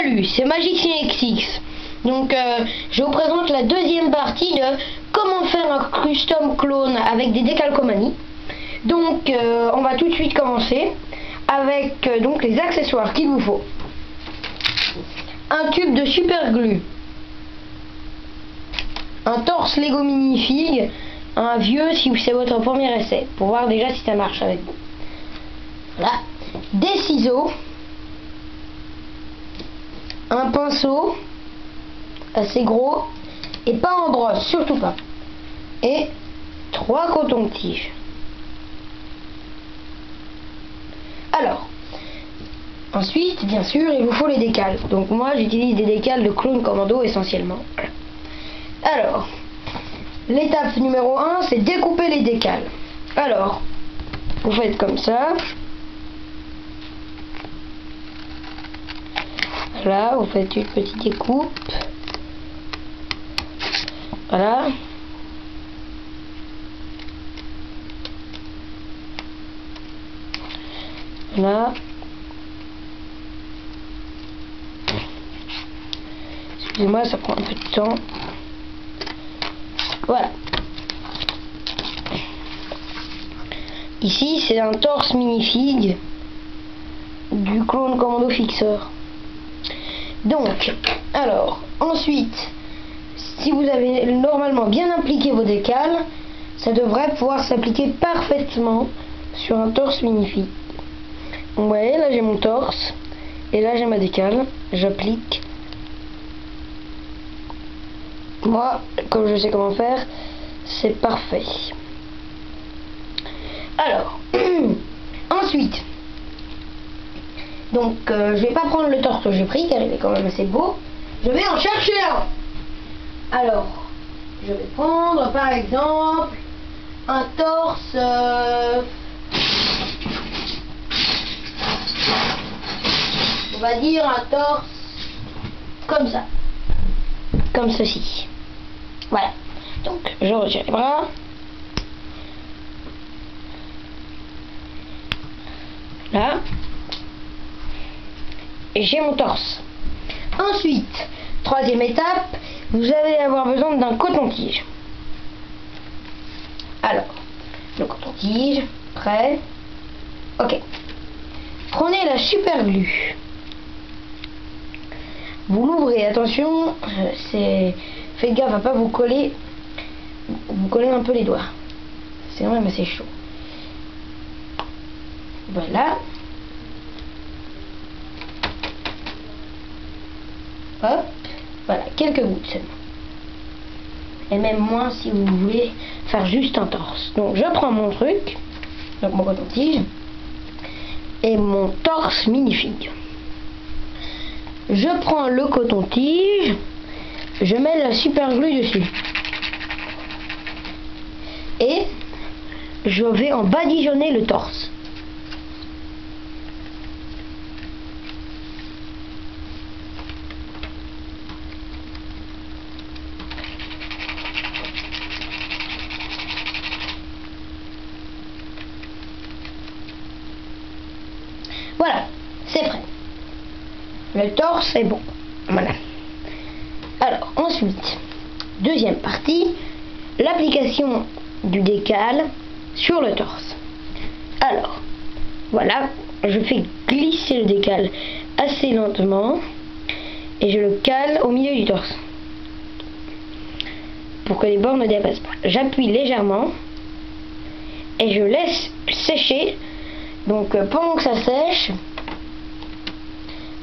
Salut, c'est Magicien XX. Donc je vous présente la deuxième partie de comment faire un custom clone avec des décalcomanies. Donc on va tout de suite commencer avec donc les accessoires qu'il vous faut. Un tube de super glue, un torse Lego minifig, un vieux si c'est votre premier essai, pour voir déjà si ça marche avec vous. Voilà. Des ciseaux, un pinceau assez gros et pas en brosse, surtout pas, et 3 cotons-tiges. Alors ensuite, bien sûr, il vous faut les décals. Donc moi j'utilise des décals de Clone Commando essentiellement. Alors l'étape numéro 1, c'est découper les décals. Alors vous faites comme ça. Là, vous faites une petite découpe. Voilà. Voilà. Excusez-moi, ça prend un peu de temps. Voilà. Ici, c'est un torse minifig du Clone Commando fixeur. Donc, alors, ensuite, si vous avez normalement bien appliqué vos décals, ça devrait pouvoir s'appliquer parfaitement sur un torse minifig. Vous voyez, là j'ai mon torse, et là j'ai ma décale, j'applique. Moi, comme je sais comment faire, c'est parfait. Alors, ensuite, donc je vais pas prendre le torse que j'ai pris car il est quand même assez beau. Je vais en chercher un. Alors, je vais prendre par exemple un torse on va dire un torse comme ça, comme ceci. Voilà. Donc je retire les bras. Là. Et j'ai mon torse. Ensuite, troisième étape, vous allez avoir besoin d'un coton-tige. Alors, le coton-tige, prêt. Ok. Prenez la super glue. Vous l'ouvrez, attention, faites gaffe à pas vous coller un peu les doigts. C'est quand même assez chaud. Voilà. Hop, voilà, quelques gouttes seulement. Et même moins si vous voulez faire juste un torse. Donc je prends mon truc, donc mon coton-tige, et mon torse minifig. Je prends le coton-tige, je mets la super glue dessus. Et je vais en badigeonner le torse. Voilà, c'est prêt. Le torse est bon. Voilà. Alors, ensuite, deuxième partie, l'application du décal sur le torse. Alors, voilà, je fais glisser le décal assez lentement et je le cale au milieu du torse pour que les bords ne dépassent pas. J'appuie légèrement et je laisse sécher. Donc pendant que ça sèche,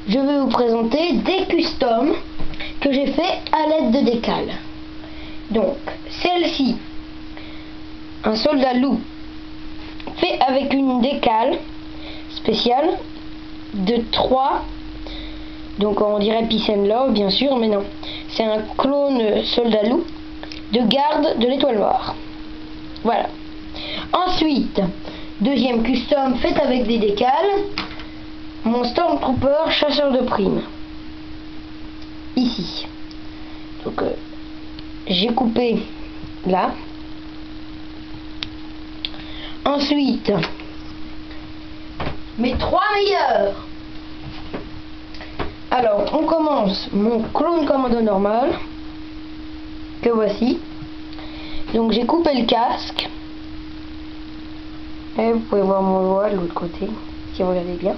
je vais vous présenter des customs que j'ai fait à l'aide de décals. Donc celle-ci, un soldat loup fait avec une décale spéciale de 3, donc on dirait Peace and Love bien sûr, mais non, c'est un clone soldat loup de garde de l'étoile noire. Voilà. Ensuite, deuxième custom fait avec des décals, mon Stormtrooper chasseur de primes. Ici. Donc j'ai coupé là. Ensuite, mes 3 meilleurs. Alors, on commence mon clone commando normal, que voici. Donc j'ai coupé le casque. Et vous pouvez voir mon doigt de l'autre côté, si vous regardez bien.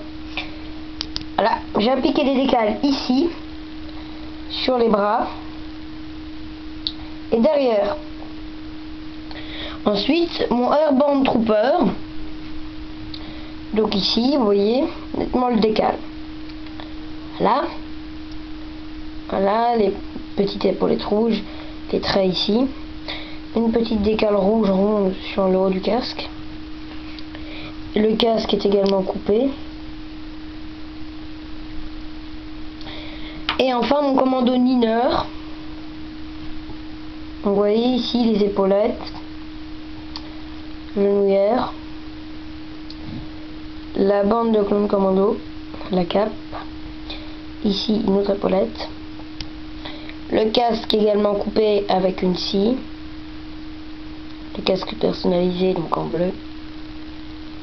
Voilà, j'ai appliqué des décals ici, sur les bras et derrière. Ensuite, mon Airband Trooper. Donc ici, vous voyez nettement le décal. Là, voilà les petites épaulettes rouges, les traits ici. Une petite décale rouge ronde sur le haut du casque. Le casque est également coupé. Et enfin mon commando Niner. Vous voyez ici les épaulettes, genouillère, la bande de clone commando, la cape, ici une autre épaulette, le casque également coupé avec une scie, le casque personnalisé donc en bleu.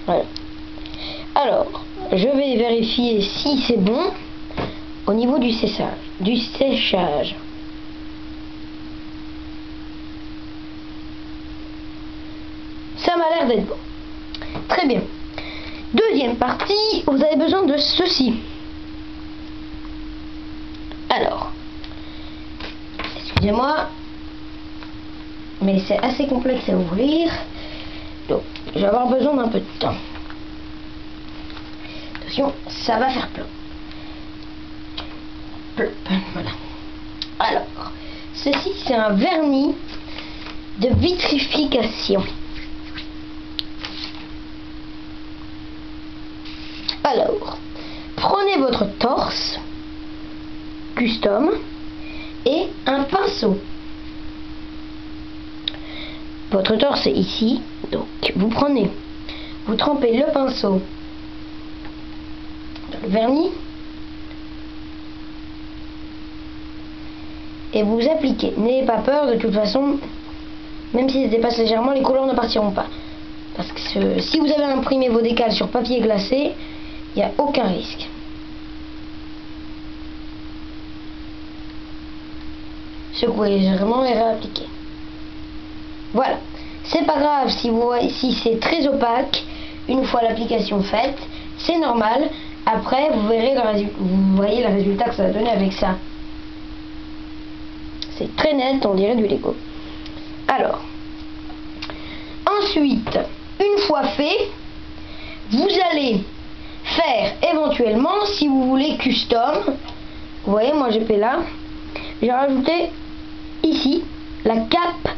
Voilà. Alors, je vais vérifier si c'est bon au niveau du séchage. Ça m'a l'air d'être bon. Très bien. Deuxième partie, vous avez besoin de ceci. Alors, excusez-moi, mais c'est assez complexe à ouvrir. Donc, je vais avoir besoin d'un peu de temps. Attention, ça va faire plop. Plop, voilà. Alors, ceci c'est un vernis de vitrification. Alors, prenez votre torse custom et un pinceau. Votre torse est ici, donc vous trempez le pinceau dans le vernis et vous appliquez. N'ayez pas peur, de toute façon, même si ça dépasse légèrement, les couleurs ne partiront pas. Parce que si vous avez imprimé vos décals sur papier glacé, il n'y a aucun risque. Secouez légèrement et réappliquez. Voilà. C'est pas grave si c'est très opaque une fois l'application faite. C'est normal. Après, vous verrez vous voyez le résultat que ça va donner avec ça. C'est très net, on dirait du Lego. Alors, ensuite, une fois fait, vous allez faire éventuellement, si vous voulez custom, vous voyez, moi j'ai fait là, j'ai rajouté ici la cape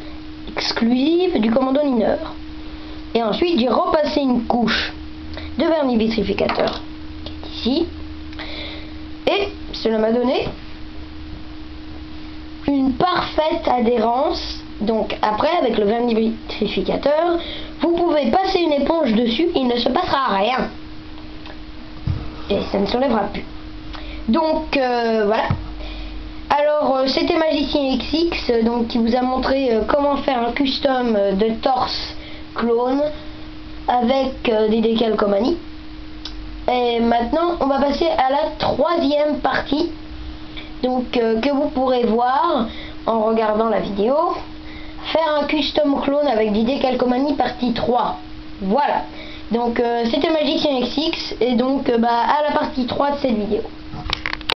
exclusive du commando Niner. Et ensuite, j'ai repassé une couche de vernis vitrificateur qui est ici. Et cela m'a donné une parfaite adhérence. Donc après, avec le vernis vitrificateur, vous pouvez passer une éponge dessus, il ne se passera rien. Et ça ne s'enlèvera plus. Donc voilà. Alors c'était Magicien XX donc, qui vous a montré comment faire un custom de torse clone avec des décals Comani. Et maintenant on va passer à la troisième partie, donc que vous pourrez voir en regardant la vidéo. Faire un custom clone avec des décals Comani partie 3. Voilà. Donc c'était Magicien XX et donc à la partie 3 de cette vidéo.